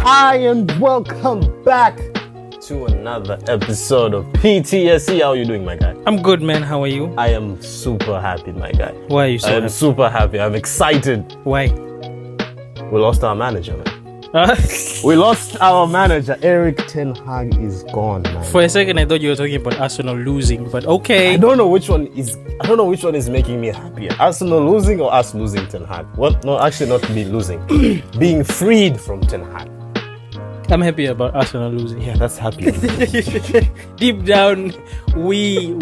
Hi and welcome back to another episode of PTSC. How are you doing, my guy? I'm good, man. How are you? I am super happy, my guy. Why are you so I am happy? super happy. I'm excited. Why? We lost our manager, man. We lost our manager. Erik ten Hag is gone, man. For a second, I thought you were talking about Arsenal losing, but okay. I don't know which one is making me happier. Arsenal losing or us losing Ten Hag? What? No, actually not me losing. Being freed from Ten Hag. I'm happy about Arsenal losing. Yeah, that's happy. Deep down, we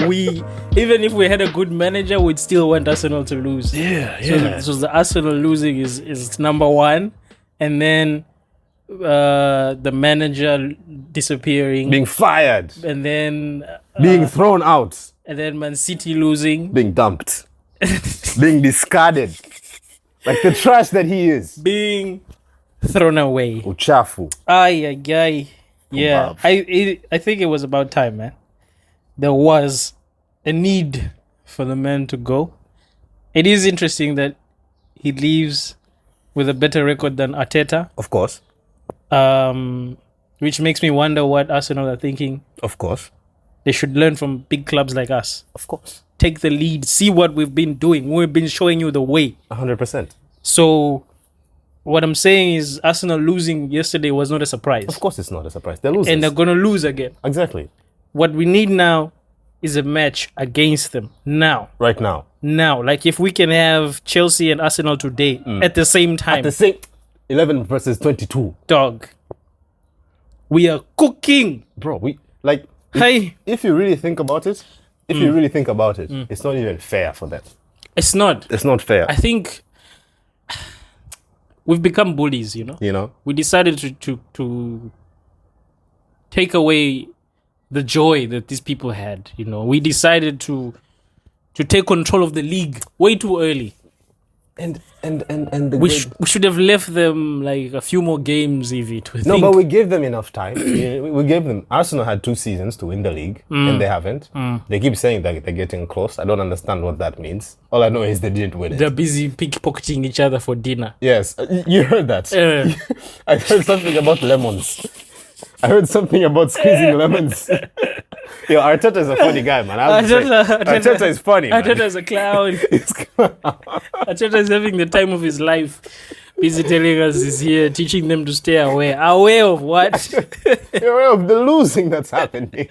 even if we had a good manager, we'd still want Arsenal to lose. Yeah. So the Arsenal losing is number one, and then the manager disappearing, Being fired. and then Being thrown out. and then Man City losing, Being dumped. Being discarded. Like the trash that he is. being thrown away. Uchafu. Ay. Yeah, I think it was about time, man. There was a need for the man to go. It is interesting that he leaves with a better record than Arteta, Of course. which makes me wonder what Arsenal are thinking. Of course. They should learn from big clubs like us. Of course. Take the lead. See what we've been doing. We've been showing you the way. 100%. So what I'm saying is Arsenal losing yesterday was not a surprise. Of course it's not a surprise. They're losers. And they're going to lose again. Exactly. What we need now is a match against them. Now. Right now. Like if we can have Chelsea and Arsenal today at the same time. The same 11 versus 22. Dog. We are cooking. Bro, we like Hey. if you really think about it, it's not even fair for them. It's not. It's not fair. I think we've become bullies, you know. You know? We decided to take away the joy that these people had, you know. We decided to take control of the league way too early. And the We should have left them like a few more games, Evie, to No, think. but we gave them enough time. we gave them. Arsenal had 2 seasons to win the league, and they haven't. They keep saying that they're getting close. I don't understand what that means. All I know is they didn't win it. They're busy pickpocketing each other for dinner. Yes, you heard that. I heard something about lemons. I heard something about squeezing lemons. Yo, Arteta is a funny guy, man. Arteta is funny, man. Arteta's a clown. Arteta is having the time of his life. Busy telling us he's here, teaching them to stay aware. Aware of what? You're aware of the losing that's happening.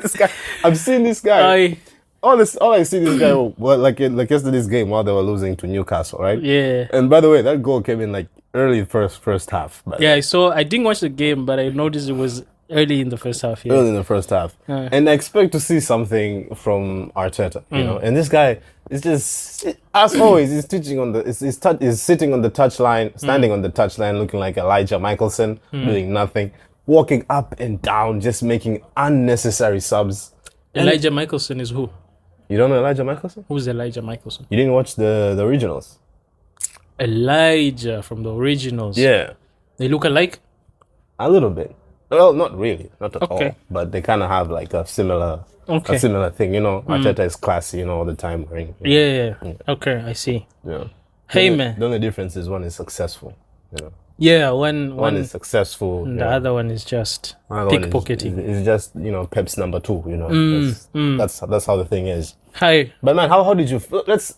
This guy, I've seen this guy. All I see this guy, like yesterday's game while they were losing to Newcastle, right? Yeah. And by the way, that goal came in like early first half. Yeah, I didn't watch the game, but I noticed it was early in the first half. Yeah. Early in the first half. And I expect to see something from Arteta, you know. And this guy is just, as always, he's sitting on the touchline, standing on the touchline, looking like Elijah Michelson, doing nothing, walking up and down, just making unnecessary subs. Elijah Michelson is who? You don't know Elijah Michelson? Who's Elijah Michelson? You didn't watch the originals? Elijah from the originals. Yeah. They look alike? A little bit. Well, not really. Not at Okay. all. But they kind of have like a similar thing. You know, Arteta is classy, you know, all the time. Wearing, Yeah. Okay, I see. Yeah. Hey, man. The only difference is one is successful, you know. Yeah, one is successful. the other one is just pickpocketing. It's just, you know, Pep's number 2, you know. That's how the thing is. Hi. But man, how did you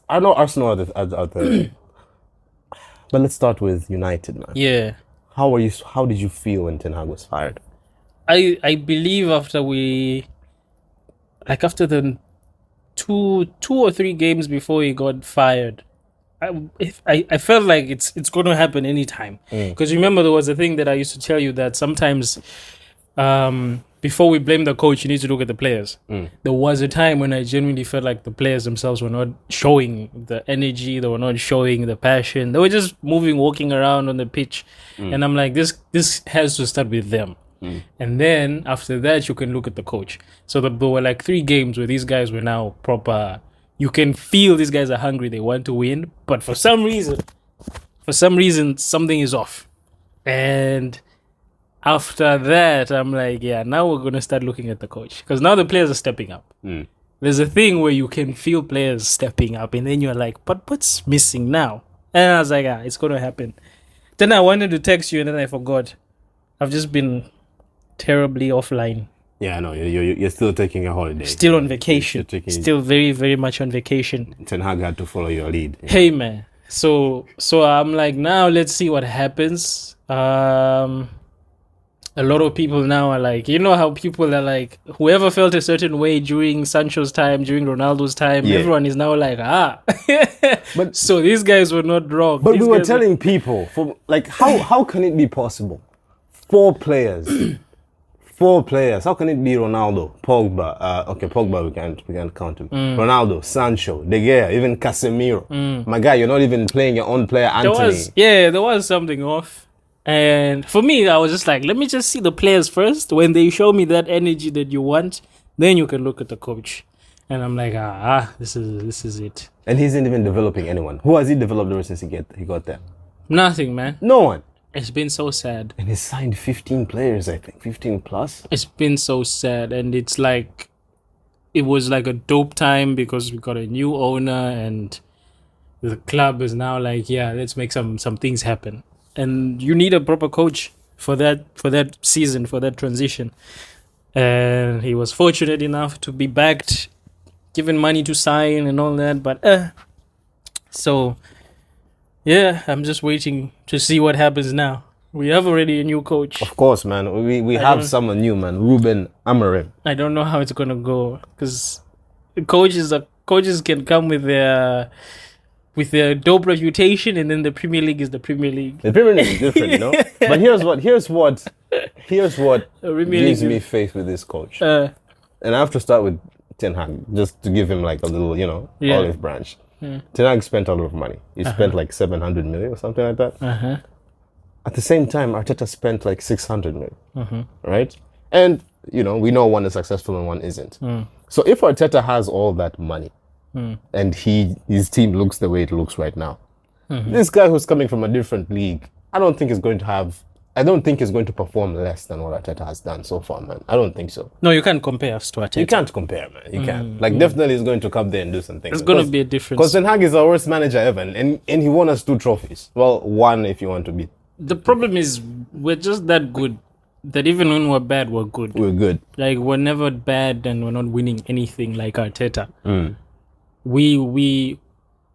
I know Arsenal are the but let's start with United, man. Yeah. How did you feel when Ten Hag was fired? I believe after the two or three games before he got fired, I felt like it's going to happen anytime. Because remember, there was a thing that I used to tell you that sometimes before we blame the coach, you need to look at the players. There was a time when I genuinely felt like the players themselves were not showing the energy, they were not showing the passion. They were just walking around on the pitch. And I'm like, this has to start with them. And then after that, you can look at the coach. So there were like 3 games where these guys were now proper. You can feel these guys are hungry. They want to win. But for some reason, something is off. And after that, I'm like, yeah, now we're going to start looking at the coach. Because now the players are stepping up. There's a thing where you can feel players stepping up. And then you're like, but what's missing now? And I was like, it's going to happen. Then I wanted to text you and then I forgot. I've just been terribly offline. Yeah, I know. You're still taking a holiday. Still on vacation. Still very, very much on vacation. Ten Hag had to follow your lead. Hey, man. So I'm like, now let's see what happens. A lot of people now are like, you know how people are like, whoever felt a certain way during Sancho's time, during Ronaldo's time, everyone is now like, But so these guys were not wrong. But we were telling people, how can it be possible? 4 players. 4 players. How can it be Ronaldo, Pogba? Pogba we can't count him. Ronaldo, Sancho, De Gea, even Casemiro. My guy, you're not even playing your own player, Anthony. There was something off. And for me, I was just like, let me just see the players first. When they show me that energy that you want, then you can look at the coach. And I'm like, this is it. And he isn't even developing anyone. Who has he developed ever since he got there? Nothing, man. No one. It's been so sad. And he signed 15 players, I think. 15 plus. It's been so sad. And it's like, it was like a dope time because we got a new owner and the club is now like, let's make some things happen. And you need a proper coach for that season, for that transition. And he was fortunate enough to be backed, given money to sign and all that. But I'm just waiting to see what happens now. We have already a new coach. Of course, man. We have someone new, man. Ruben Amorim. I don't know how it's gonna go because coaches can come with their dope reputation, and then the Premier League is the Premier League. The Premier League is different, you know. But here's what gives me faith with this coach. And I have to start with Ten Hag, just to give him like a little, olive branch. Ten Hag spent a lot of money. He spent like 700 million or something like that. At the same time, Arteta spent like 600 million, right? And we know one is successful and one isn't. So if Arteta has all that money, and his team looks the way it looks right now. This guy who's coming from a different league, I don't think he's going to perform less than what Arteta has done so far, man. I don't think so. No, you can't compare us to Arteta. You can't compare, man. You can't. Definitely he's going to come there and do something. There's going to be a difference. Because Ten Hag is our worst manager ever, and he won us 2 trophies. Well, 1 if you want to be. The problem is we're just that good that even when we're bad, we're good. We're good. Like, we're never bad and we're not winning anything like Arteta.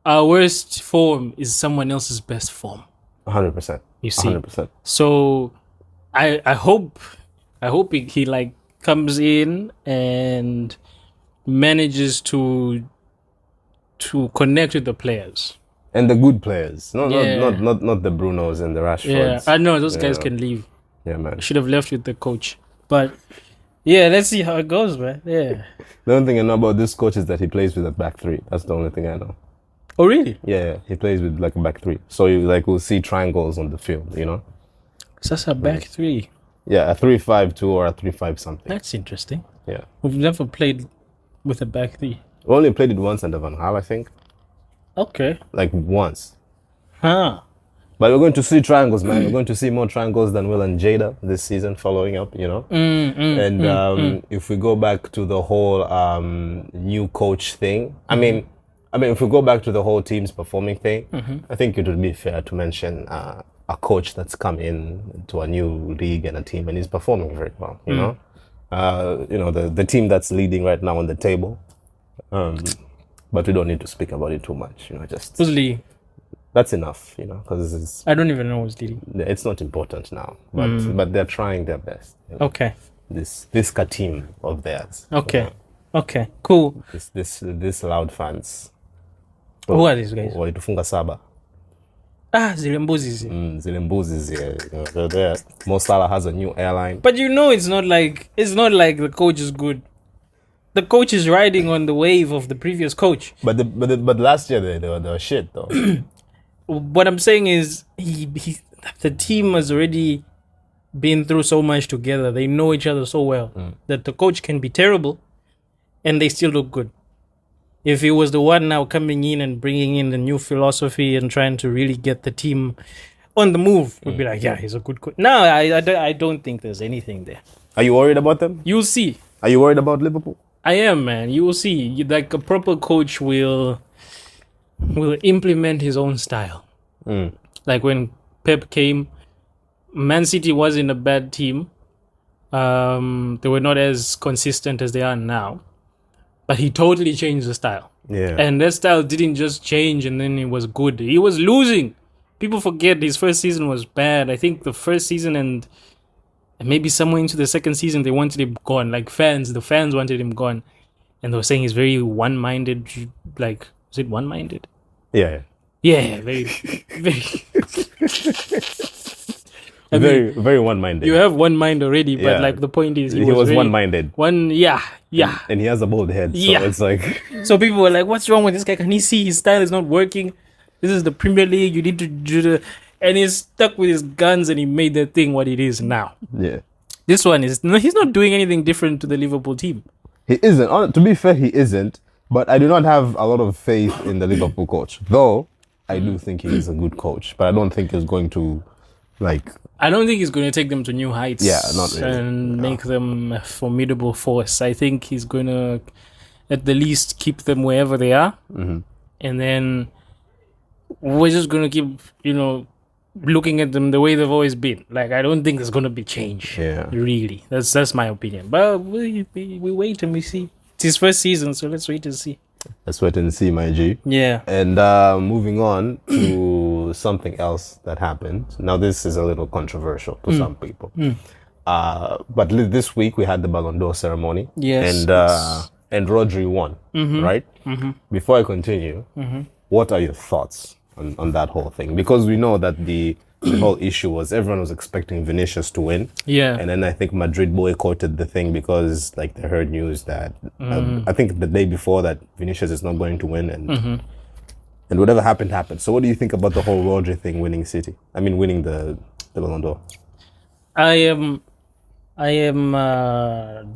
Our worst form is someone else's best form. 100%. You see, 100%. So I hope he like comes in and manages to connect with the players and the good players, not the Brunos and the Rashfords. Yeah, I know those guys can leave. Yeah, man. Should have left with the coach, but. Yeah, let's see how it goes, man. Yeah. The only thing I know about this coach is that he plays with a back 3. That's the only thing I know. Oh, really? Yeah, he plays with like a back 3. So we'll see triangles on the field, So that's a back 3. Yeah, a 3-5-2 or a 3-5 something. That's interesting. Yeah. We've never played with a back 3. We only played it once under Van Gaal, I think. Okay. Like once. Huh. But we're going to see triangles, man. We're going to see more triangles than Will and Jada this season following up, If we go back to the whole new coach thing, I mean, if we go back to the whole team's performing thing, I think it would be fair to mention a coach that's come in to a new league and a team and is performing very well, the team that's leading right now on the table. But we don't need to speak about it too much, just... Who's leading? That's enough, because I don't even know who's leading. It's not important now, but they're trying their best. Okay. This team of theirs. Okay. Okay. Cool. This loud fans. Who are these guys? Walitufunga 7. Zilembuzi. Zilembuzi, yeah. There. Mo Salah has a new airline. But it's not like the coach is good. The coach is riding on the wave of the previous coach. But last year they were shit though. What I'm saying is the team has already been through so much together. They know each other so well that the coach can be terrible and they still look good. If he was the one now coming in and bringing in the new philosophy and trying to really get the team on the move, we'd be like, yeah, he's a good coach. No, I don't think there's anything there. Are you worried about them? You'll see. Are you worried about Liverpool? I am, man. You will see. Like, a proper coach will implement his own style. Like when Pep came, Man City wasn't a bad team. They were not as consistent as they are now. But he totally changed the style. Yeah. And that style didn't just change and then it was good. He was losing. People forget his first season was bad. I think the first season and maybe somewhere into the second season, they wanted him gone. Like the fans wanted him gone. And they were saying he's very one-minded. Like, is it one-minded? Yeah. Yeah, very, very... very one-minded. You have one mind already, but like the point is he was really one-minded. Yeah. And he has a bald head, so it's like... So people were like, what's wrong with this guy? Can he see his style is not working? This is the Premier League. You need to do the... And he's stuck with his guns and he made that thing what it is now. Yeah. This one is... No, he's not doing anything different to the Liverpool team. He isn't. To be fair, he isn't. But I do not have a lot of faith in the Liverpool coach. Though, I do think he is a good coach. But I don't think he's going to, like... I don't think he's going to take them to new heights. Yeah, not really. And make them a formidable force. I think he's going to, at the least, keep them wherever they are. Mm-hmm. And then we're just going to keep, looking at them the way they've always been. Like, I don't think there's going to be change. Yeah. Really. That's my opinion. But we wait and we see. It's his first season, so let's wait and see. Let's wait and see, my G. Yeah. And moving on to something else that happened. Now, this is a little controversial to some people. But this week, we had the Ballon d'Or ceremony. Yes. And Rodri won, right? Mm-hmm. Before I continue, what are your thoughts on that whole thing? Because we know that the whole issue was everyone was expecting Vinicius to win. Yeah. And then I think Madrid boycotted the thing because like they heard news that I think the day before that Vinicius is not going to win and whatever happened. So what do you think about the whole Rodri thing winning the Ballon d'Or? I am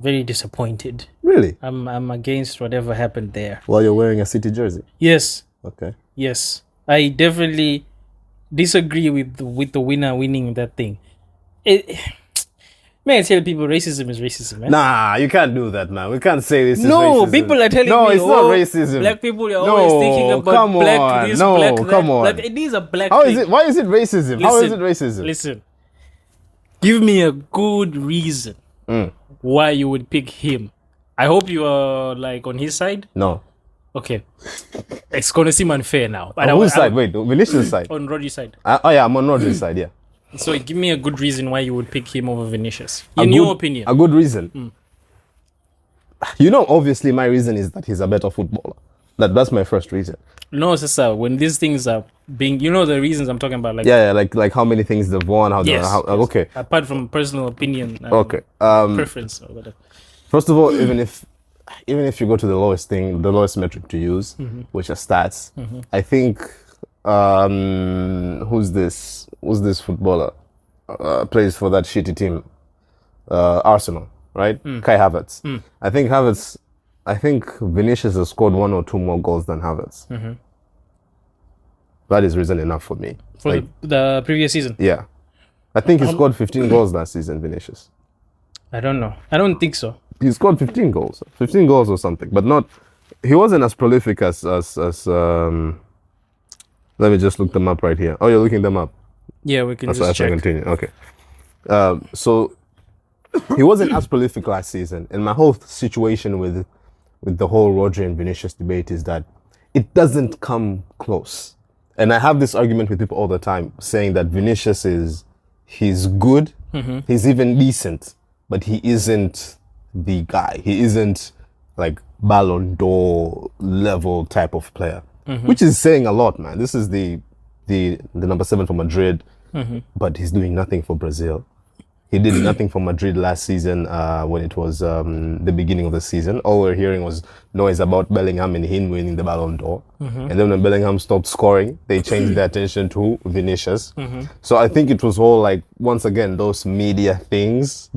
very disappointed. Really? I'm against whatever happened there. While you're wearing a City jersey? Yes. Okay. Yes. I definitely disagree with the winner winning that thing. Man, I tell people racism is racism, man. Nah, you can't do that, man. We can't say this is racism. No, people are telling me, it's not racism. Black people are always thinking about black this, black that. Come on. Like, it is a black How thing. is it? Why is it racism? How is it racism? Listen, give me a good reason why you would pick him. I hope you are like on his side. No. Okay. It's going to seem unfair now. On whose side? Wait, Vinicius' side? On Rodri's side. Yeah, I'm on Rodri's side, yeah. So give me a good reason why you would pick him over Vinicius. In your opinion. A good reason. Obviously my reason is that he's a better footballer. That's my first reason. No, sister, when these things are being, the reasons I'm talking about. Like, like how many things they've won, okay. Apart from personal opinion. Okay. Preference or whatever. First of all, even if you go to the lowest metric to use, which are stats, I think who's this footballer plays for that shitty team, Arsenal, right? Kai Havertz. I think Vinicius has scored 1 or 2 more goals than Havertz. That is reason enough for me. For the previous season? Yeah. I think he scored 15 goals last season, Vinicius. I don't know. I don't think so. He scored 15 goals. 15 goals or something. But not... He wasn't as prolific as let me just look them up right here. Oh, you're looking them up? Yeah, we can just check. Continue. Okay. So, he wasn't as prolific last season. And my whole situation with the whole Rodri and Vinicius debate is that it doesn't come close. And I have this argument with people all the time saying that Vinicius he's good, he's even decent, but he isn't the guy. He isn't like Ballon d'Or level type of player, which is saying a lot, man. This is the number 7 for Madrid, but he's doing nothing for Brazil. He did nothing for Madrid last season when it was the beginning of the season. All we're hearing was noise about Bellingham and him winning the Ballon d'Or. And then when Bellingham stopped scoring, they changed their attention to Vinicius. So I think it was all like, once again, those media things,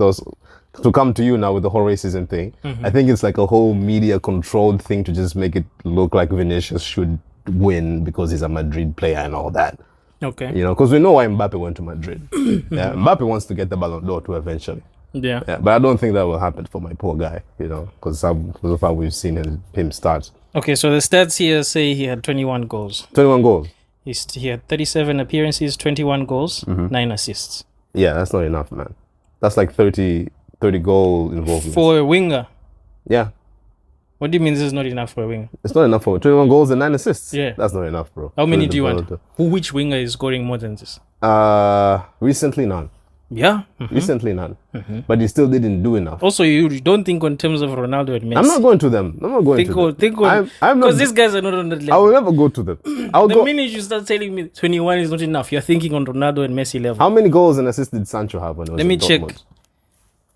to come to you now with the whole racism thing. I think it's like a whole media controlled thing to just make it look like Vinicius should win because he's a Madrid player and all that. Okay. Because we know why Mbappe went to Madrid. Mbappe wants to get the Ballon d'Or too eventually. Yeah. But I don't think that will happen for my poor guy, because of how we've seen him start. Okay, so the stats here say he had 21 goals. 21 goals. He had 37 appearances, 21 goals, 9 assists. Yeah, that's not enough, man. That's like 30 goal involvement. For a winger. Yeah. What do you mean this is not enough for a winger? It's not enough for 21 goals and 9 assists. Yeah. That's not enough, bro. How many do you want? Which winger is scoring more than this? Recently none. Yeah. Recently none. But he still didn't do enough. Also, you don't think on terms of Ronaldo and Messi. I'm not going to them. I'm not going to them. Think on, because these guys are not on that level. I will never go to them. The minute you start telling me 21 is not enough, you're thinking on Ronaldo and Messi level. How many goals and assists did Sancho have when he was Let me in check. Dortmund?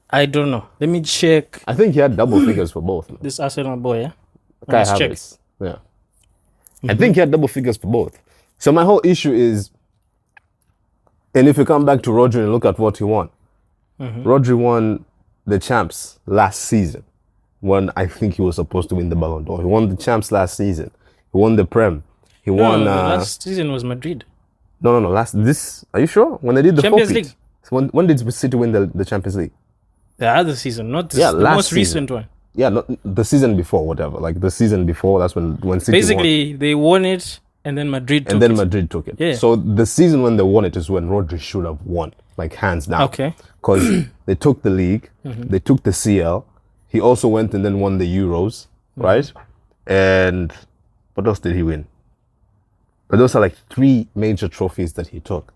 I don't know. Let me check. I think he had double figures for both. Man. This Arsenal boy, yeah? Kai Havertz. Yeah. I think he had double figures for both. So my whole issue is, and if you come back to Rodri and look at what he won, Rodri won the champs last season when I think he was supposed to win the Ballon d'Or. He won the champs last season. He won the Prem. He won. The last season was Madrid. No. Are you sure? When they did the Champions forfeit. League. When did City win the Champions League? The other season, not the last most season. recent one. Yeah, not the season before, whatever. Like the season before, that's when City basically won. They won it, and then Madrid took it. And then Madrid took it. Yeah. So the season when they won it is when Rodri should have won, like hands down. Okay. Because they took the league, they took the CL. He also went and then won the Euros, right? And what else did he win? But those are like 3 major trophies that he took.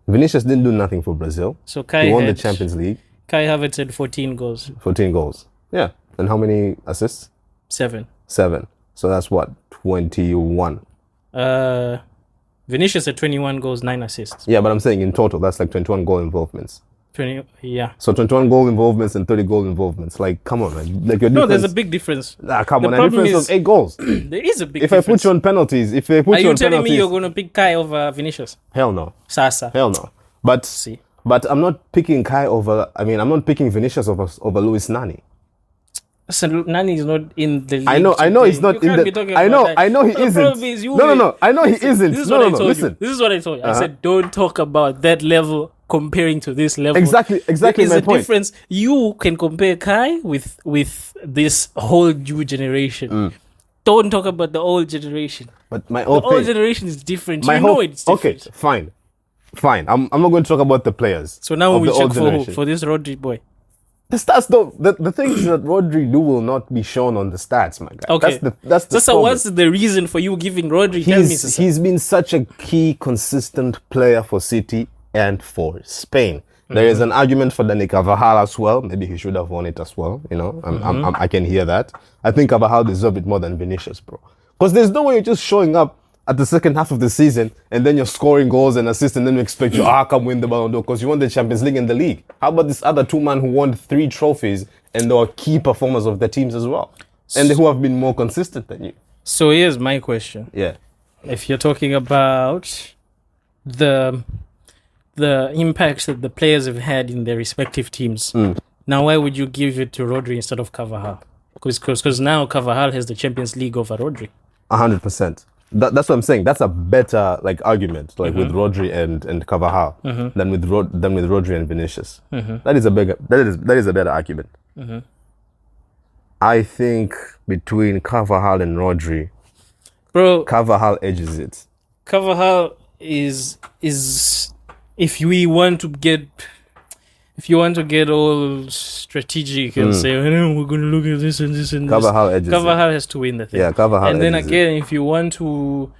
Vinicius didn't do nothing for Brazil. So Kai he won the Champions League. Kai Havertz had 14 goals. 14 goals. Yeah. And how many assists? 7. 7. So that's what? 21. Vinicius had 21 goals, 9 assists. Yeah, but I'm saying in total, that's like 21 goal involvements. 20, yeah. So 21 goal involvements and 30 goal involvements. Like, come on, man. Like your No, difference, there's a big difference. come on, a difference of 8 goals. There is a big If difference. I put you on penalties, Are you telling me you're going to pick Kai over Vinicius? Hell no. Sasa. Hell no. But See. But I'm not picking Kai over. I mean, I'm not picking Vinicius over Luis Nani. So Nani is not in the league. I know he's not in the. I know he isn't. No. I know he isn't. This is no, what no, I told listen. you. This is what I told you. I said, don't talk about that level comparing to this level. Exactly There is my a point. difference. You can compare Kai with this whole new generation. Don't talk about the old generation. But my The old old generation is different. my You whole, know it's different. Okay, fine. I'm not going to talk about the players. So now of we the check old for who? generation. For this Rodri boy. The stats don't. The things that Rodri do will not be shown on the stats, my guy. Okay. That's the So problem. what's the reason for you giving Rodri? Tell me, Sasa. He's been such a key, consistent player for City and for Spain. There is an argument for Dani Carvajal as well. Maybe he should have won it as well. You know, I can hear that. I think Carvajal deserved it more than Vinicius, bro. Because there's no way you're just showing up at the second half of the season and then you're scoring goals and assists and then you expect you come win the Ballon d'Or because you won the Champions League and the league. How about this other 2 man who won 3 trophies and they were key performers of the teams as well, and who have been more consistent than you? So here's my question. Yeah. If you're talking about the impacts that the players have had in their respective teams, now why would you give it to Rodri instead of Carvajal? Because now Carvajal has the Champions League over Rodri. 100%. That's what I'm saying. That's a better argument with Rodri and Carvajal than with Rodri and Vinicius. That is a better argument. I think between Carvajal and Rodri, Bro, Carvajal edges it. Carvajal is if you want to get all strategic and say, we're going to look at this and this and Carvajal this. edges Carvajal has to win the thing. Yeah, Carvajal and then edges again, if you want to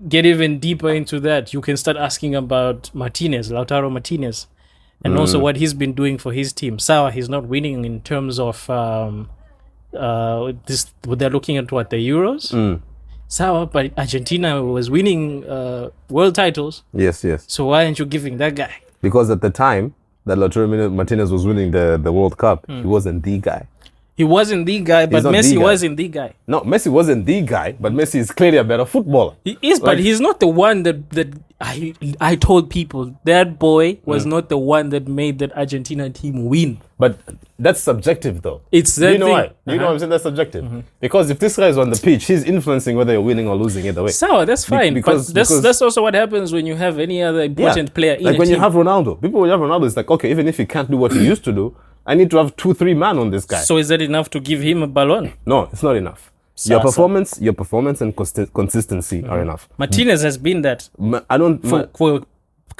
get even deeper into that, you can start asking about Lautaro Martinez, and also what he's been doing for his team. Sawa, he's not winning in terms of this. They're looking at the Euros. Sawa, but Argentina was winning world titles. Yes. So why aren't you giving that guy? Because at the time that Lautaro Martinez was winning the World Cup, he wasn't the guy. He wasn't the guy, but Messi wasn't the guy. No, Messi wasn't the guy, but Messi is clearly a better footballer. He is, but he's not the one that I told people that boy was not the one that made that Argentina team win. But that's subjective, though. It's that you know thing. why? You know what I'm saying? That's subjective. Because if this guy is on the pitch, he's influencing whether you're winning or losing either way. So that's fine. Because that's also what happens when you have any other important player in like a when team. you have Ronaldo. When you have Ronaldo, it's like, okay, even if he can't do what he used to do, I need to have 2-3 man on this guy. So is that enough to give him a Ballon? No, it's not enough. Your performance and consistency are enough. Martinez has been that I don't. for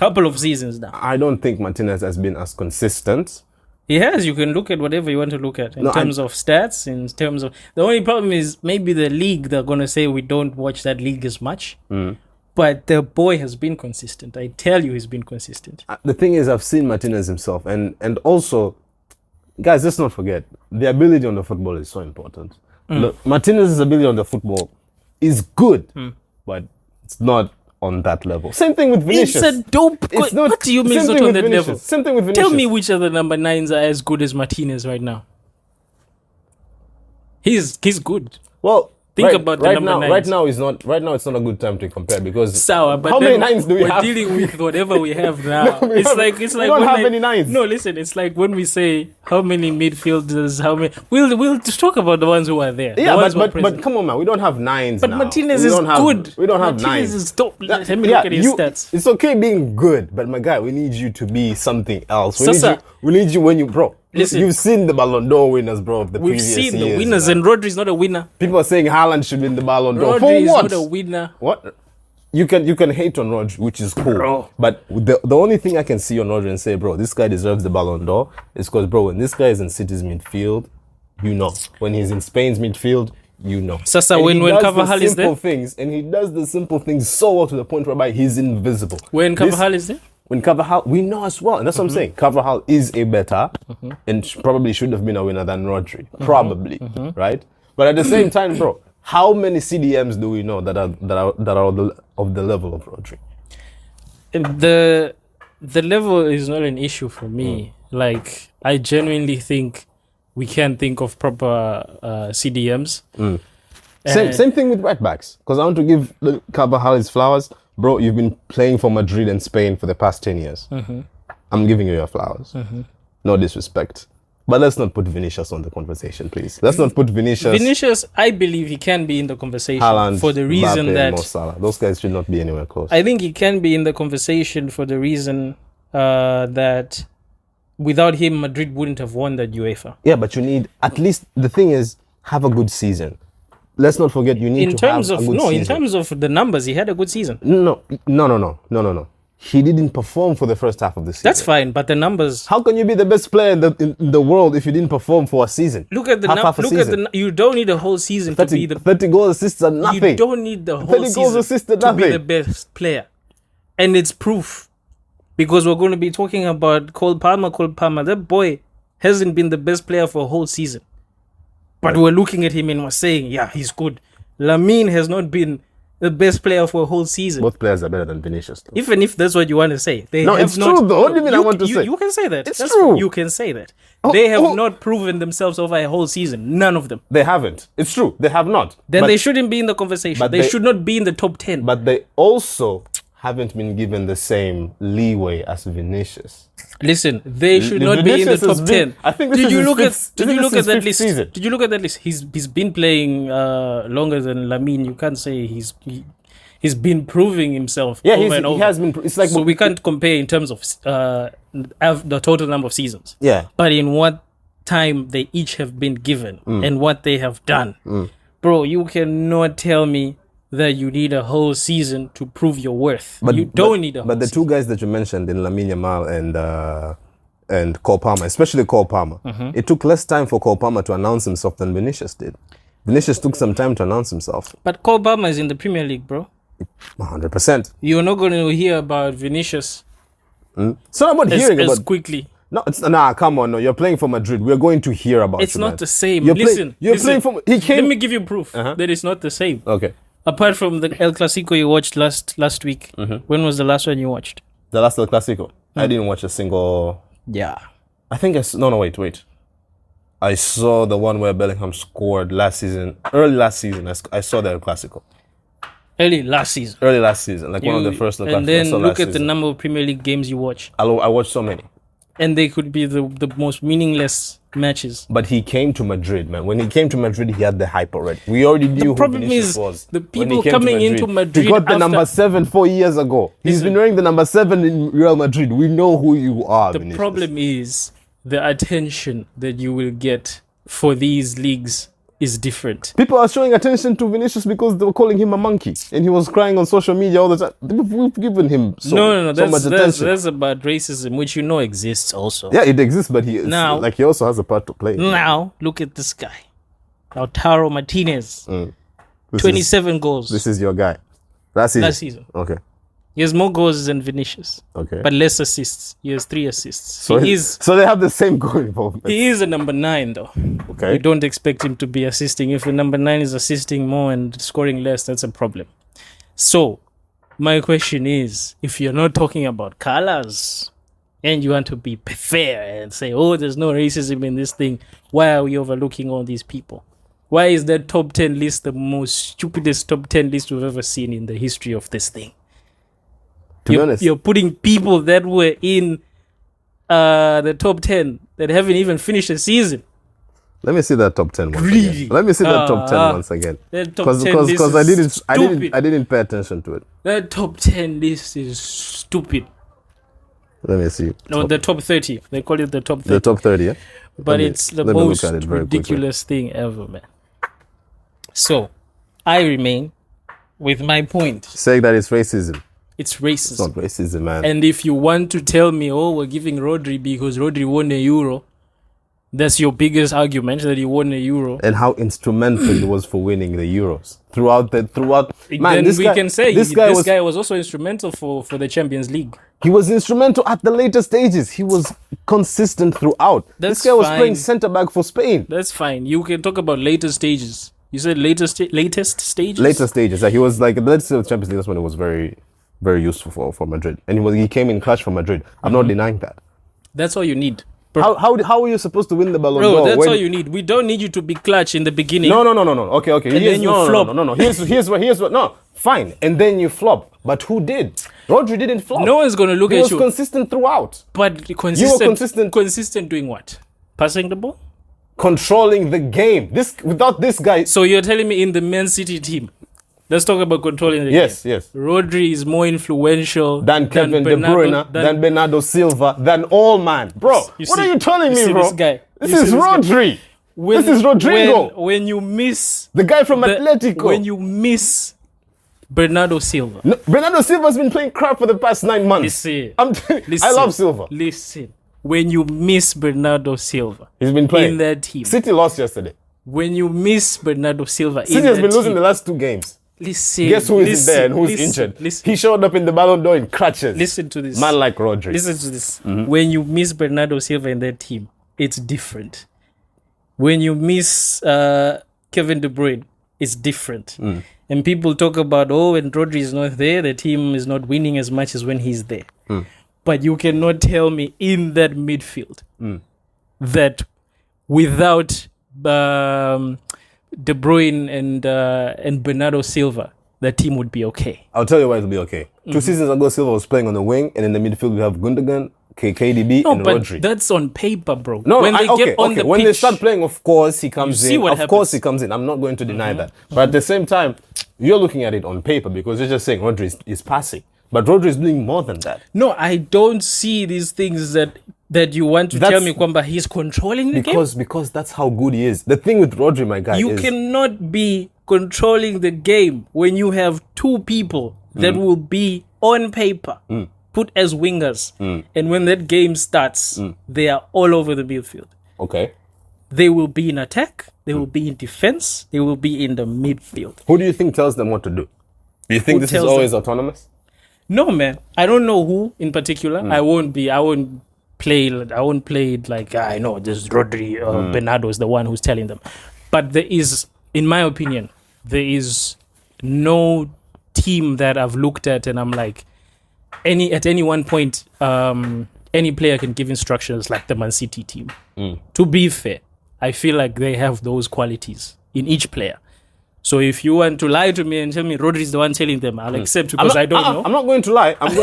couple of seasons now. I don't think Martinez has been as consistent. He has. You can look at whatever you want to look at in terms of stats. In terms of the only problem is maybe the league. They're gonna say we don't watch that league as much. But the boy has been consistent. I tell you, he's been consistent. The thing is, I've seen Martinez himself, and also, guys, let's not forget the ability on the football is so important. Look, Martinez's ability on the football is good, but it's not on that level. Same thing with Vinicius. It's a dope. It's not, what do you mean it's same not thing on with that Vinicius. level? Same thing with Vinicius. Tell me which other number 9s are as good as Martinez right now. He's good. Well, Think about the number 9s. Right now, it's not a good time to compare because Sour, but how many 9s do we have? We're dealing with whatever we have now. We it's don't like have any 9s. No, listen, it's like when we say how many midfielders, how many. We'll just talk about the ones who are there. Yeah, but come on, man, we don't have 9s. But now. Martinez is good. We don't have Martinez 9s. is top. Let me look at his stats. It's okay being good, but my guy, we need you to be something else. We need you when you, bro. Listen, you've seen the Ballon d'Or winners, bro, of the we've previous seen years, the winners, man. and Rodri's not a winner. People are saying Haaland should win the Ballon d'Or. Rodri For is what? not a winner. What? You can hate on Rodri, which is cool. Bro. But the only thing I can see on Rodri and say, bro, this guy deserves the Ballon d'Or is because, bro, when this guy is in City's midfield, you know. When he's in Spain's midfield, you know. Sasa, and when Carvajal is there? And he does the simple things so well to the point whereby he's invisible. When Carvajal is there? When Carvajal, we know as well. And that's what I'm saying. Carvajal is a better and probably should have been a winner than Rodri. Probably. Right? But at the same time, bro, how many CDMs do we know that are of the level of Rodri? The level is not an issue for me. Like, I genuinely think we can think of proper CDMs. Same thing with right backs. Because I want to give Carvajal his flowers. Bro, you've been playing for Madrid and Spain for the past 10 years. I'm giving you your flowers. No disrespect. But let's not put Vinicius on the conversation, please. Let's not put Vinicius. Vinicius, I believe he can be in the conversation Haaland, for the reason Mbappe, that... Mo Salah. Those guys should not be anywhere close. I think he can be in the conversation for the reason that without him, Madrid wouldn't have won that UEFA. Yeah, but you need, at least, the thing is, have a good season. Let's not forget, you need to have a good season. In terms of the numbers, he had a good season. No. He didn't perform for the first half of the season. That's fine, but the numbers... How can you be the best player in the world if you didn't perform for a season? Look at the you don't need a whole season 30, to be the... 30 goal assists are nothing. You don't need the whole 30 goals assists are season to nothing. be the best player. And it's proof. Because we're going to be talking about Cole Palmer. That boy hasn't been the best player for a whole season. But we're looking at him and we're saying, yeah, he's good. Lamine has not been the best player for a whole season. Both players are better than Vinicius, though. Even if that's what you want to say. It's true, though. What do you mean I want to say? You can say that. It's true. You can say that. They have not proven themselves over a whole season. None of them. They haven't. It's true. They have not. Then they shouldn't be in the conversation. They should not be in the top 10. But they also haven't been given the same leeway as Vinicius. Listen, they should not be in the top 10. I think Did you look at that list? Season. Did you look at that list? He's been playing longer than Lamine. You can't say he's been proving himself over and over. He has been. It's like, so we can't compare in terms of the total number of seasons. Yeah. But in what time they each have been given and what they have done. Bro, you cannot tell me that you need a whole season to prove your worth. But you don't need a whole season. But the two guys that you mentioned in Lamine Yamal and Cole Palmer, especially Cole Palmer, it took less time for Cole Palmer to announce himself than Vinicius did. Vinicius took some time to announce himself. But Cole Palmer is in the Premier League, bro. 100%. You're not going to hear about Vinicius so I'm not hearing as about quickly. No, come on, no. You're playing for Madrid. We're going to hear about it's you, not man. The same. Listen, playing for. He came. Let me give you proof that it's not the same. Okay. Apart from the El Clasico you watched last week, when was the last one you watched? The last El Clasico. I didn't watch a single. Yeah. I think wait. I saw the one where Bellingham scored early last season. I saw the El Clasico. Early last season, like one of the first. And then look at the number of Premier League games you watch. I watched so many. And they could be the most meaningless matches. But he came to Madrid, man. When he came to Madrid, he had the hype already. We already knew who Vinicius was. The people coming into Madrid. He got the number 7 4 years ago. He's been wearing the number 7 in Real Madrid. We know who you are, Vinicius. The problem is the attention that you will get for these leagues is different. People are showing attention to Vinicius because they were calling him a monkey, and he was crying on social media all the time. We've given him so much attention. That's about racism, which you know exists also. Yeah, it exists, but he also has a part to play. Now look at this guy, Lautaro Martinez, 27 goals. This is your guy. Last season. Okay. He has more goals than Vinicius. Okay. But less assists. He has 3 assists. So they have the same goal involvement. He is a number 9 though. Okay. You don't expect him to be assisting. If a number 9 is assisting more and scoring less, that's a problem. So my question is, if you're not talking about colors and you want to be fair and say, oh, there's no racism in this thing, why are we overlooking all these people? Why is that top 10 list the most stupidest top 10 list we've ever seen in the history of this thing? To be honest, you're putting people that were in the top 10 that haven't even finished a season. Let me see that top 10 once Really? again. Let me see that top 10 once again. Because I didn't pay attention to it. That top 10 list is stupid. Let me see. No, the top 30. They call it the top 30. The top 30, yeah? But it's the most ridiculous thing ever, man. So, I remain with my point. Saying that it's racism. It's racism. It's not racism, man. And if you want to tell me, oh, we're giving Rodri because Rodri won a Euro, that's your biggest argument, that he won a Euro. And how instrumental he was for winning the Euros. Man, then we can say this guy was also instrumental for the Champions League. He was instrumental at the later stages. He was consistent throughout. This guy was playing centre-back for Spain. That's fine. You can talk about later stages. You said latest stages? Later stages. Yeah, he was like, let's say the Champions League, that's when it was very, very useful for Madrid. And he came in clutch for Madrid. I'm not denying that. That's all you need. How are you supposed to win the Ballon d'Or? That's all you need. We don't need you to be clutch in the beginning. No. Okay. And then you flop. No. Here's what. No, fine. And then you flop. But who did? Rodri didn't flop. No one's going to look at you. He was consistent throughout. But consistent. You were consistent. Consistent doing what? Passing the ball? Controlling the game. Without this guy. So you're telling me in the Man City team, let's talk about controlling the game. Yes. Rodri is more influential than Kevin De Bruyne, than Bernardo Silva, than all man. Bro, what are you telling me, bro? This guy. This is Rodri. This is Rodrigo. When you miss... The guy from Atletico. When you miss Bernardo Silva. No, Bernardo Silva has been playing crap for the past 9 months. Listen. I love Silva. Listen. When you miss Bernardo Silva. He's been playing. In that team. City lost yesterday. When you miss Bernardo Silva City has been losing the last 2 games. Listen. Guess who is there and who's injured? He showed up in the Ballon d'Or in crutches. Listen to this. Man like Rodri. Listen to this. Mm-hmm. When you miss Bernardo Silva in that team, it's different. When you miss Kevin De Bruyne, it's different. And people talk about, when Rodri is not there, the team is not winning as much as when he's there. But you cannot tell me in that midfield that without De Bruyne and Bernardo Silva, the team would be okay. I'll tell you why it'll be okay. 2 seasons ago, Silva was playing on the wing, and in the midfield we have Gundogan, KDB, and Rodri. That's on paper, bro. No, when they start playing, of course he comes in. Of course he comes in. I'm not going to deny that. But at the same time, you're looking at it on paper because you're just saying Rodri is passing. But Rodri is doing more than that. No, I don't see these things that you want to tell me Kwamba he's controlling the game. Because that's how good he is. The thing with Rodri, my guy, you cannot be controlling the game when you have 2 people that will be on paper put as wingers. And when that game starts, they are all over the midfield. Okay. They will be in attack. They will be in defense. They will be in the midfield. Who do you think tells them what to do? Do you think this is always autonomous? No, man. I don't know who in particular. I won't play it like I know this Rodri or Bernardo is the one who's telling them. But there is, in my opinion, there is no team that I've looked at and I'm like, at any one point, any player can give instructions like the Man City team. To be fair, I feel like they have those qualities in each player. So if you want to lie to me and tell me Rodri is the one telling them, I'll accept because I don't know. I'm not going to lie. I'm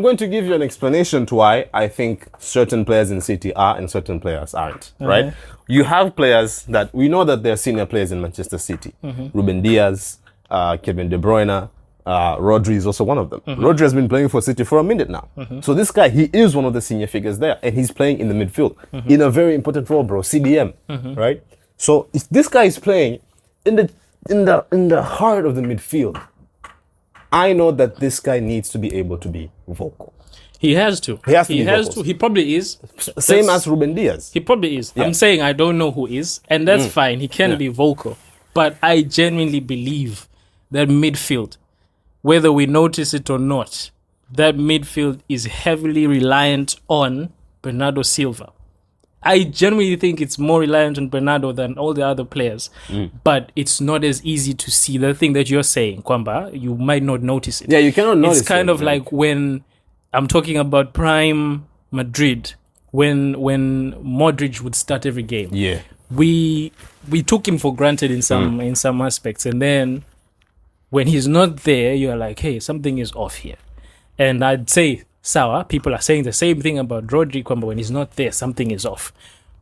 going to give you an explanation to why I think certain players in City are and certain players aren't. Right? You have players that we know that they're senior players in Manchester City. Ruben Diaz, Kevin De Bruyne, Rodri is also one of them. Rodri has been playing for City for a minute now. So this guy, he is one of the senior figures there, and he's playing in the midfield in a very important role, bro. CDM, right? So if this guy is playing in the heart of the midfield, I know that this guy needs to be able to be vocal. He has to. He has to. He probably is. Same as Ruben Diaz. He probably is. Yeah. I'm saying I don't know who is, and that's fine. He can be vocal. But I genuinely believe that midfield, whether we notice it or not, that midfield is heavily reliant on Bernardo Silva. I genuinely think it's more reliant on Bernardo than all the other players. But it's not as easy to see. The thing that you're saying, Kwamba, you might not notice it. Yeah, you cannot notice it. It's kind of like when I'm talking about prime Madrid, when Modric would start every game. Yeah. We took him for granted in some aspects, and then when he's not there, you're like, hey, something is off here. And I'd say, Sawa, people are saying the same thing about Rodri, but when he's not there, something is off.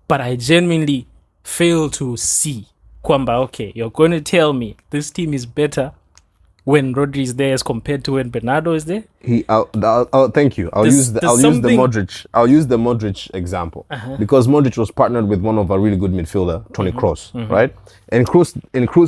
But I genuinely fail to see, Kwamba, okay, you're going to tell me this team is better when Rodri is there as compared to when Bernardo is there? Thank you. I'll use the Modric example because Modric was partnered with one of our really good midfielder, Toni Kroos, right? And Kroos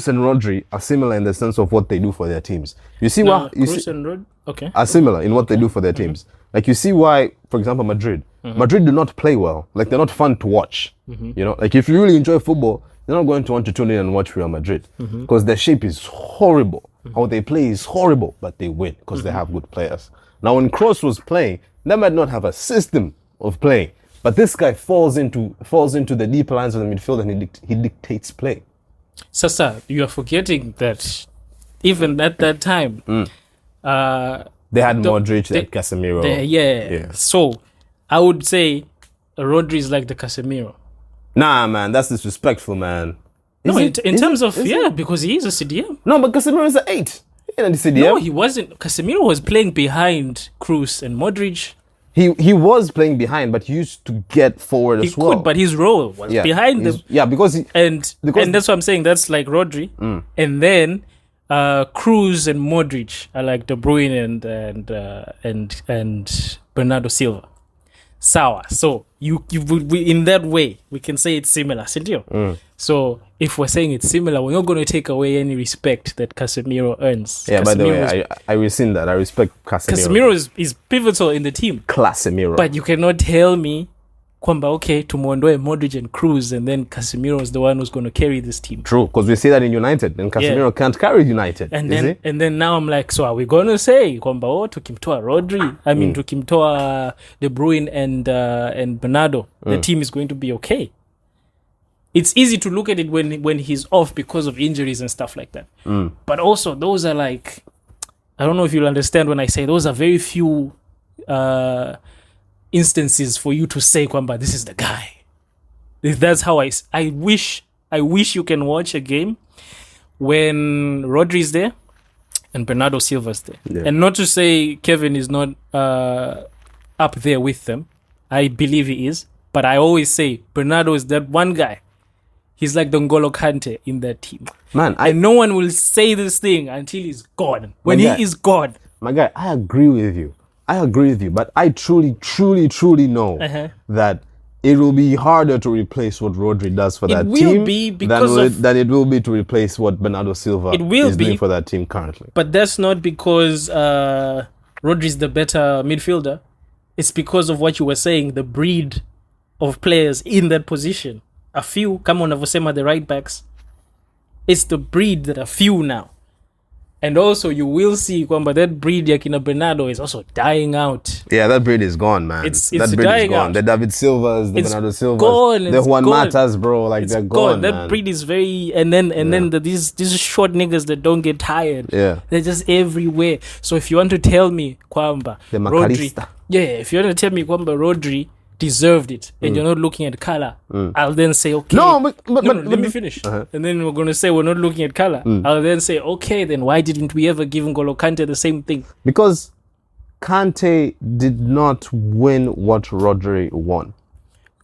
and Rodri are similar in the sense of what they do for their teams. You see why Kroos and Rodri, okay, are similar in what they do for their teams. Like you see why, for example, Madrid do not play well. Like they're not fun to watch. You know, like if you really enjoy football, you're not going to want to tune in and watch Real Madrid because their shape is horrible. How they play is horrible, but they win because they have good players. Now, when Kroos was playing, they might not have a system of playing, but this guy falls into the deep lines of the midfield and he dictates play. Sasa, you are forgetting that even at that time, they had Modric and Casemiro. Yeah. So, I would say Rodri is like the Casemiro. Nah, man, that's disrespectful, man. Because he is a CDM. No, but Casemiro is an 8. He ain't a CDM. No, he wasn't. Casemiro was playing behind Kroos and Modric. He was playing behind, but he used to get forward as well. He could, but his role was behind them. Yeah, because and that's what I'm saying. That's like Rodri. And then Kroos and Modric are like De Bruyne and Bernardo Silva. Sawa. So you in that way we can say it's similar, Sindio. So if we're saying it's similar, we're not going to take away any respect that Casemiro earns. Yeah, by the way, I rescind that. I respect Casemiro. Casemiro is pivotal in the team. Casemiro. But you cannot tell me Kwamba, okay, tumuondoe Modric and Kroos, and then Casemiro is the one who's going to carry this team. True, because we see that in United, and Casemiro can't carry United. And then now I'm like, so are we going to say Kwamba, tukimtoa Rodri, tukimtoa De Bruyne and Bernardo, the team is going to be okay? It's easy to look at it when he's off because of injuries and stuff like that. But also, those are like, I don't know if you'll understand when I say those are very few instances for you to say Kwamba, this is the guy. That's how I wish you can watch a game when Rodri is there and Bernardo Silva's there. Yeah. And not to say Kevin is not up there with them. I believe he is. But I always say Bernardo is that one guy. He's like the N'Golo Kante in that team. Man, and no one will say this thing until he's gone. When he is gone. My guy, I agree with you. But I truly know that it will be harder to replace what Rodri does for that team than it will be to replace what Bernardo Silva is doing for that team currently. But that's not because Rodri is the better midfielder. It's because of what you were saying, the breed of players in that position. A few, come on, Avosema, the right backs. It's the breed that are few now. And also, you will see Kwamba that breed Yakina Bernardo is also dying out. Yeah, that breed is gone, man. It's that breed dying is gone. Out. The David Silvas, the Bernardo Silvas, gone, the Juan Matas, bro. Like it's they're gone. That man. breed is very, and then these short niggas that don't get tired. Yeah, they're just everywhere. So if you want to tell me Kwamba Rodri, if you want to tell me Kwamba Rodri deserved it, and you're not looking at color, I'll then say, okay. No, but let me finish. And then we're going to say we're not looking at color. I'll then say, okay, then why didn't we ever give N'Golo Kante the same thing? Because Kante did not win what Rodri won.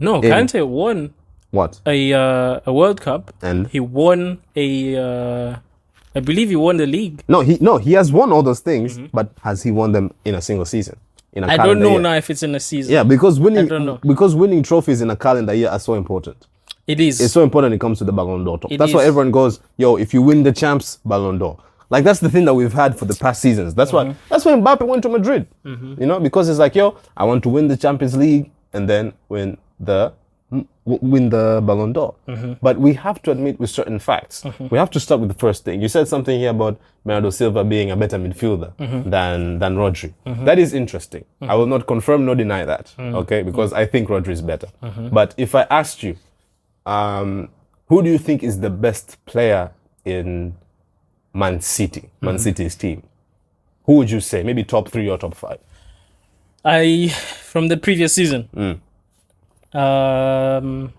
No, Kante won what? A World Cup, and he won I believe he won the league. No, he has won all those things, but has he won them in a single season? I don't know now if it's in a season. Yeah, because winning trophies in a calendar year are so important. It is. It's so important when it comes to the Ballon d'Or. It That's why is. everyone goes, yo, if you win the champs, Ballon d'Or. Like, that's the thing that we've had for the past seasons. That's why Mbappe went to Madrid. You know, because it's like, yo, I want to win the Champions League and then win the Ballon d'Or. But we have to admit with certain facts. We have to start with the first thing. You said something here about Bernardo Silva being a better midfielder than Rodri. That is interesting. I will not confirm nor deny that, okay? Because I think Rodri is better. But if I asked you, who do you think is the best player in Man City's team? Who would you say? Maybe top 3 or top 5? From the previous season. I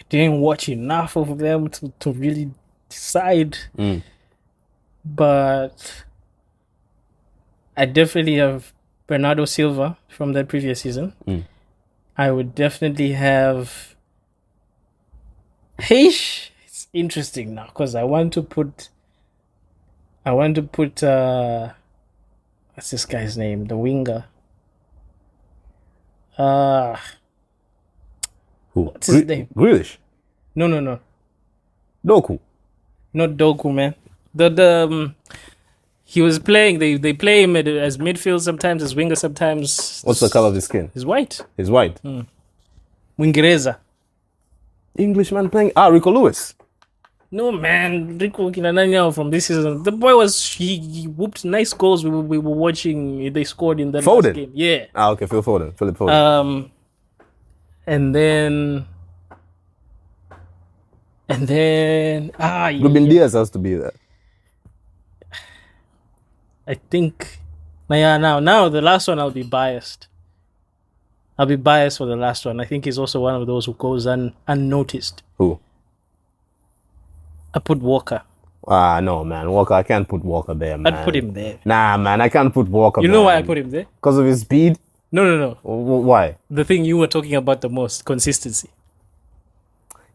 didn't watch enough of them to really decide. But I definitely have Bernardo Silva from that previous season. I would definitely have... It's interesting now because I want to put what's this guy's name? The winger. Who? What's his name? Grealish? No. Doku? Not Doku, man. He was playing. They play him as midfield sometimes, as winger sometimes. What's the color of his skin? He's white. He's white. Wingereza. Englishman playing. Rico Lewis. No, man. Rico Kinananya from this season. The boy he whooped nice goals. We were watching. They scored in that Foden? last game. Yeah. Okay, Philip Foden. And then Ruben Diaz has to be there. I think now the last one I'll be biased. I'll be biased for the last one. I think he's also one of those who goes unnoticed. Who? I put Walker. No, man. Walker, I can't put Walker there, man. I'd put him there. Nah, man, I can't put Walker. You know why I put him there? Because of his speed? No. Why? The thing you were talking about the most, consistency.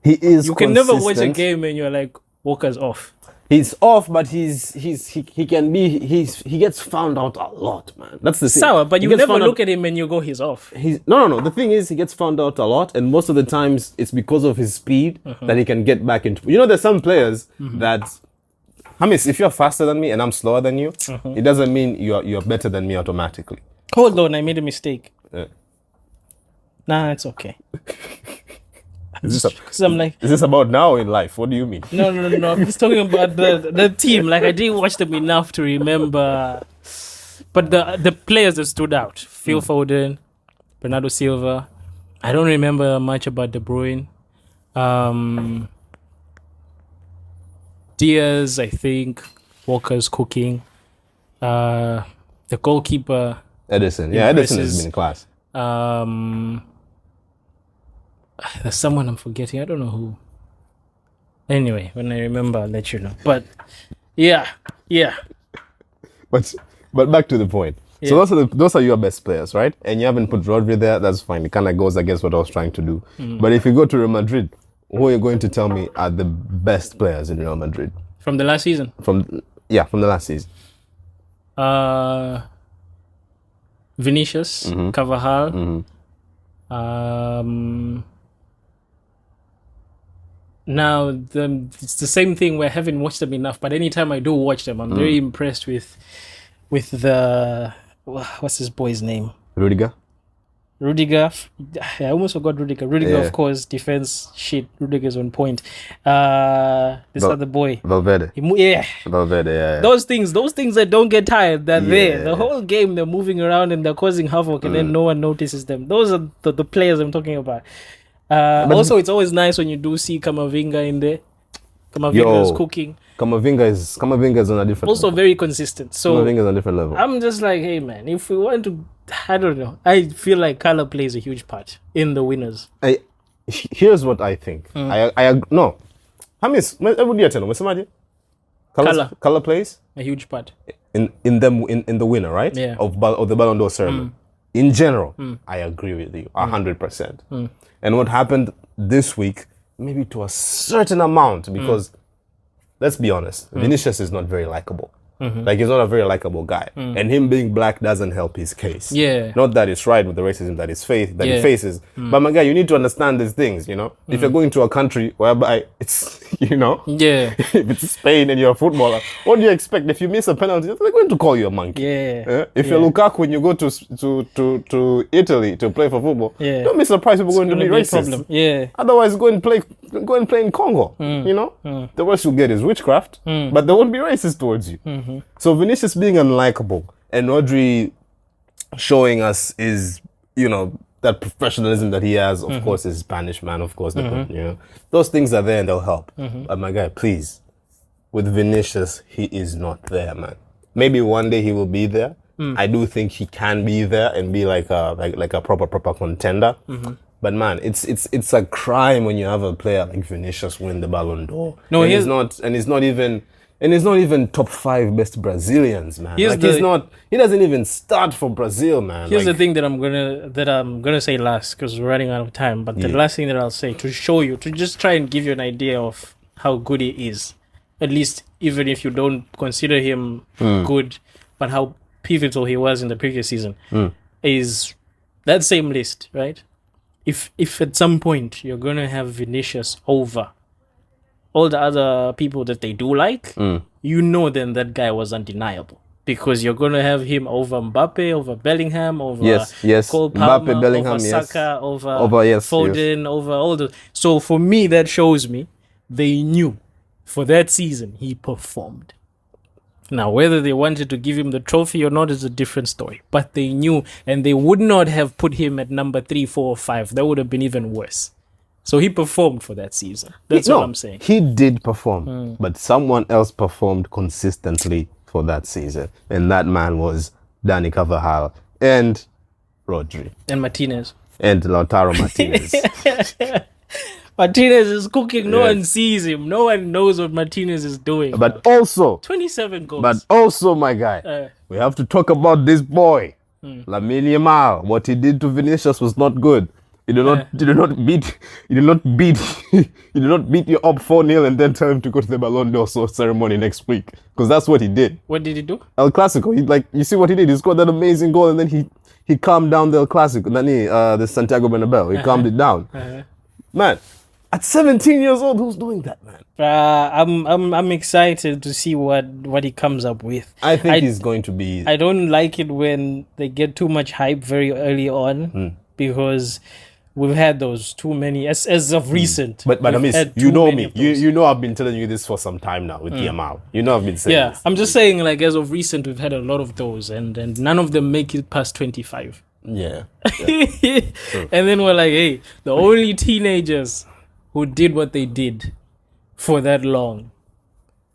He is. You can never watch a game and you're like, Walker's off. He's off, but he gets found out a lot, man. That's the thing. Sour, but you never look at him and you go, he's off. No. The thing is, he gets found out a lot, and most of the times it's because of his speed that he can get back into. You know, there's some players that, Hamis, if you're faster than me and I'm slower than you, it doesn't mean you're better than me automatically. Hold on, I made a mistake. Yeah. Nah, it's okay. Is Is this about now in life? What do you mean? No. I'm just talking about the team. Like, I didn't watch them enough to remember. But the players that stood out. Phil Foden, Bernardo Silva. I don't remember much about De Bruyne. Diaz, I think. Walker's cooking. The goalkeeper. Edison. Yeah, Edison has been in class. There's someone I'm forgetting. I don't know who. Anyway, when I remember, I'll let you know. But yeah. But back to the point. Yeah. So those are your best players, right? And you haven't put Rodri there. That's fine. It kind of goes against what I was trying to do. But if you go to Real Madrid, who are you going to tell me are the best players in Real Madrid from the last season? From the last season. Vinicius, Carvajal. Now, it's the same thing where I haven't watched them enough, but anytime I do watch them, I'm very impressed with the... What's this boy's name? Rudiger. I almost forgot Rudiger. Of course, defense shit. Rudiger's on point. This other boy. Valverde. Valverde, yeah. Those things that don't get tired, they're there. The whole game, they're moving around and they're causing havoc and then no one notices them. Those are the players I'm talking about. Also, it's always nice when you do see Camavinga in there. Camavinga is cooking. Camavinga is on a different also level. Very consistent. So Camavinga is on a different level. I'm just like, hey man, if we want to, I don't know. I feel like color plays a huge part in the winners. Here's what I think. No. Hamis, color plays a huge part in the winner, right? Yeah. Of the Ballon d'Or ceremony. In general, I agree with you 100%. And what happened this week, maybe to a certain amount, because let's be honest, Vinicius is not very likable. Like, he's not a very likable guy. And him being black doesn't help his case. Yeah. Not that it's right with the racism that he faces. But my guy, you need to understand these things, you know? If you're going to a country whereby it's, you know? Yeah. If it's Spain and you're a footballer, what do you expect? If you miss a penalty, they're going to call you a monkey. Yeah. If you're Lukaku when you go to Italy to play for football, don't be surprised people are going to be racist. Problem. Yeah. Otherwise, go and play in Congo. You know, the worst you'll get is witchcraft, but they won't be racist towards you. So Vinicius being unlikable and Rodri showing us is, you know, that professionalism that he has. Of course, is Spanish man. Of course, you know, those things are there and they'll help. But my guy, please, with Vinicius, he is not there, man. Maybe one day he will be there. I do think he can be there and be like a proper contender. But man, it's a crime when you have a player like Vinicius win the Ballon d'Or. No, he's not even top 5 best Brazilians, man. He doesn't even start for Brazil, man. Here's the thing that I'm gonna say last, because we're running out of time. But the last thing that I'll say to show you, to just try and give you an idea of how good he is, at least even if you don't consider him good, but how pivotal he was in the previous season, is that same list, right? If at some point you're gonna have Vinicius over all the other people that they do like, you know then that guy was undeniable. Because you're going to have him over Mbappe, over Bellingham, over Cole Palmer, Mbappe, Bellingham, over Saka, over Foden, over all those. So for me, that shows me they knew for that season he performed. Now, whether they wanted to give him the trophy or not is a different story. But they knew, and they would not have put him at number 3, 4, or 5. That would have been even worse. So he performed for that season. That's what I'm saying. He did perform, but someone else performed consistently for that season. And that man was Dani Carvajal and Rodri. And Martinez. And Lautaro Martinez. Martinez is cooking. No one sees him. No one knows what Martinez is doing. But also... 27 goals. But also, my guy, we have to talk about this boy. Lamine Yamal. What he did to Vinicius was not good. You did not beat your up 4-0 and then tell him to go to the Ballon d'Or ceremony next week, because that's what he did. What did he do? El Clasico. You see what he did? He scored that amazing goal and then he calmed down the El Clasico. The Santiago Bernabeu. He calmed it down. Man, at 17 years old, who's doing that, man? I'm excited to see what he comes up with. I think he's going to be. I don't like it when they get too much hype very early on, because we've had those too many as of recent. But I mean, you know me. You know I've been telling you this for some time now with Yamal. You know I've been saying this. I'm just saying, like, as of recent, we've had a lot of those, and none of them make it past 25. Yeah. And then we're like, hey, the only teenagers who did what they did for that long: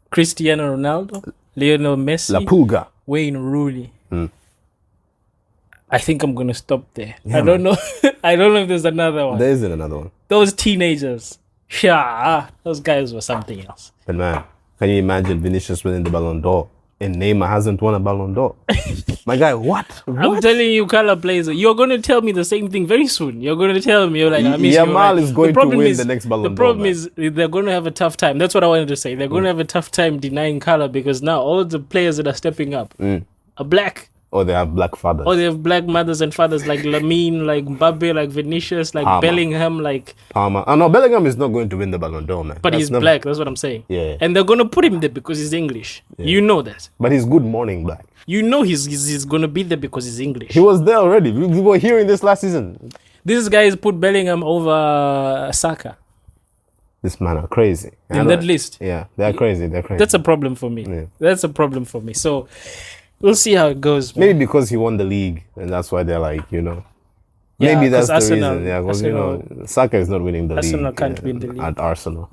Cristiano Ronaldo, Lionel Messi, La Pulga, Wayne Rooney. I think I'm gonna stop there. I don't know. I don't know if there's another one. There isn't another one. Those teenagers, those guys were something else. But man, can you imagine Vinicius winning the Ballon d'Or and Neymar hasn't won a Ballon d'Or? My guy, what? I'm telling you, color plays. You're gonna tell me the same thing very soon. You're gonna tell me, you're like, Yamal is going to win the next Ballon d'Or. The problem is they're gonna have a tough time. That's what I wanted to say. They're gonna have a tough time denying color, because now all the players that are stepping up are black. Or they have black fathers. Or they have black mothers and fathers, like Lamine, like Mbappe, like Vinicius, like Palmer. Bellingham, like... Palmer. No, Bellingham is not going to win the Ballon d'Or, man. But he's black, that's what I'm saying. Yeah. And they're going to put him there because he's English. Yeah. You know that. But he's good morning black. You know he's going to be there because he's English. He was there already. We were hearing this last season. These guys put Bellingham over Saka. This man are crazy. In that list. Yeah, they're crazy. That's a problem for me. Yeah. That's a problem for me. So... we'll see how it goes. Man. Maybe because he won the league, and that's why they're like, you know. Maybe that's the reason. Yeah, because, you know, Saka is not winning the league. Arsenal can't win the league. At Arsenal.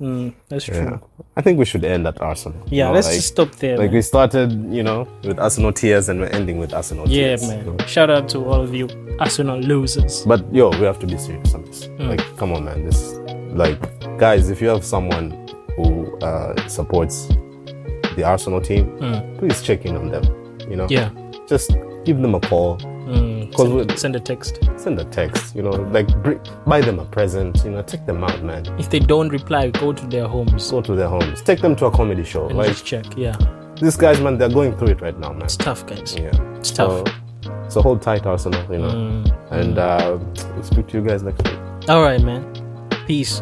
That's true. Yeah. I think we should end at Arsenal. Yeah, let's just stop there. Like, we started, you know, with Arsenal tears, and we're ending with Arsenal tears. Yeah, man. You know? Shout out to all of you Arsenal losers. But, we have to be serious on this. Like, come on, man. Guys, if you have someone who supports the Arsenal team, please check in on them. You know, just give them a call. Send a text. Send a text. You know, like buy them a present. You know, take them out, man. If they don't reply, go to their homes. Take them to a comedy show. And just check. Yeah. these guys, man, they're going through it right now, man. It's tough, guys. Yeah, It's tough. So hold tight, Arsenal, you know. And we'll speak to you guys next week. All right, man. Peace.